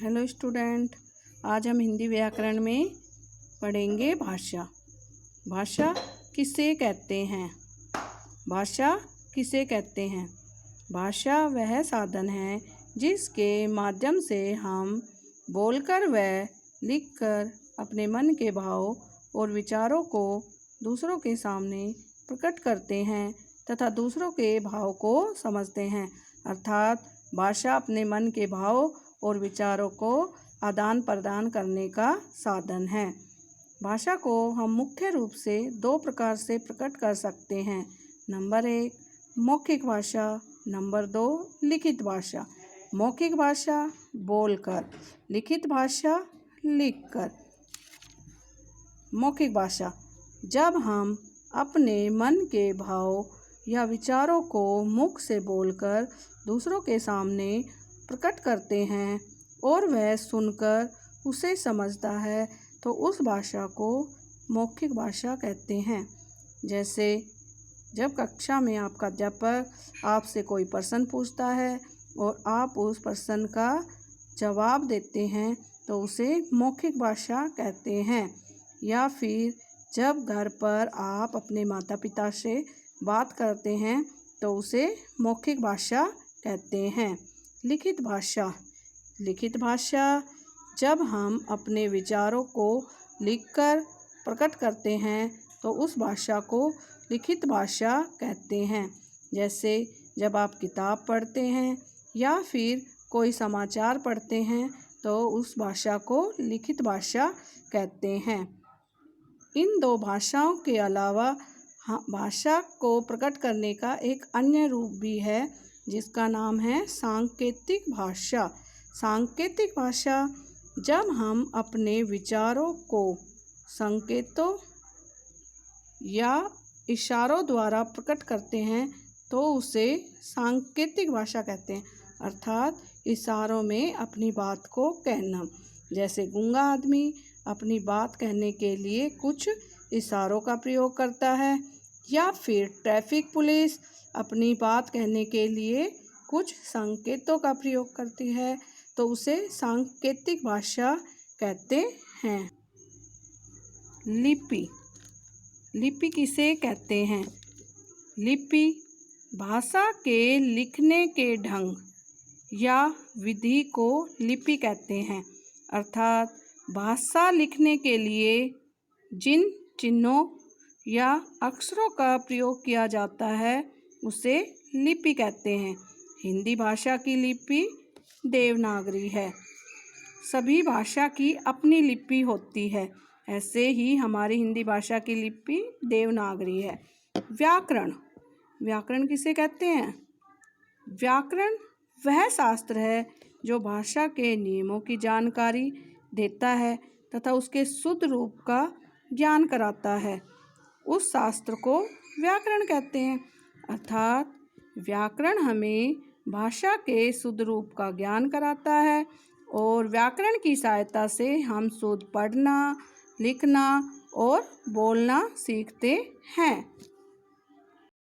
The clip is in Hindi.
हेलो स्टूडेंट, आज हम हिंदी व्याकरण में पढ़ेंगे भाषा। भाषा किसे कहते हैं? भाषा किसे कहते हैं? भाषा वह साधन है जिसके माध्यम से हम बोलकर व लिखकर अपने मन के भाव और विचारों को दूसरों के सामने प्रकट करते हैं तथा दूसरों के भाव को समझते हैं। अर्थात भाषा अपने मन के भाव और विचारों को आदान प्रदान करने का साधन है। भाषा को हम मुख्य रूप से दो प्रकार से प्रकट कर सकते हैं। नंबर 1 मौखिक भाषा, नंबर 2 लिखित भाषा। मौखिक भाषा बोलकर, लिखित भाषा लिखकर। मौखिक भाषा जब हम अपने मन के भाव या विचारों को मुख से बोलकर दूसरों के सामने प्रकट करते हैं और वह सुनकर उसे समझता है तो उस भाषा को मौखिक भाषा कहते हैं। जैसे जब कक्षा में आपका अध्यापक आपसे कोई प्रश्न पूछता है और आप उस प्रश्न का जवाब देते हैं तो उसे मौखिक भाषा कहते हैं। या फिर जब घर पर आप अपने माता पिता से बात करते हैं तो उसे मौखिक भाषा कहते हैं। लिखित भाषा। लिखित भाषा जब हम अपने विचारों को लिखकर प्रकट करते हैं तो उस भाषा को लिखित भाषा कहते हैं। जैसे जब आप किताब पढ़ते हैं या फिर कोई समाचार पढ़ते हैं तो उस भाषा को लिखित भाषा कहते हैं। इन दो भाषाओं के अलावा भाषा को प्रकट करने का एक अन्य रूप भी है जिसका नाम है सांकेतिक भाषा। सांकेतिक भाषा जब हम अपने विचारों को संकेतों या इशारों द्वारा प्रकट करते हैं तो उसे सांकेतिक भाषा कहते हैं। अर्थात इशारों में अपनी बात को कहना। जैसे गूंगा आदमी अपनी बात कहने के लिए कुछ इशारों का प्रयोग करता है या फिर ट्रैफिक पुलिस अपनी बात कहने के लिए कुछ संकेतों का प्रयोग करती है तो उसे सांकेतिक भाषा कहते हैं। लिपि। लिपि किसे कहते हैं? लिपि भाषा के लिखने के ढंग या विधि को लिपि कहते हैं। अर्थात भाषा लिखने के लिए जिन चिन्हों या अक्षरों का प्रयोग किया जाता है उसे लिपि कहते हैं। हिंदी भाषा की लिपि देवनागरी है। सभी भाषा की अपनी लिपि होती है, ऐसे ही हमारी हिंदी भाषा की लिपि देवनागरी है। व्याकरण। व्याकरण किसे कहते हैं? व्याकरण वह शास्त्र है जो भाषा के नियमों की जानकारी देता है तथा उसके शुद्ध रूप का ज्ञान कराता है। उस शास्त्र को व्याकरण कहते हैं। अर्थात व्याकरण हमें भाषा के शुद्ध रूप का ज्ञान कराता है और व्याकरण की सहायता से हम शुद्ध पढ़ना, लिखना और बोलना सीखते हैं।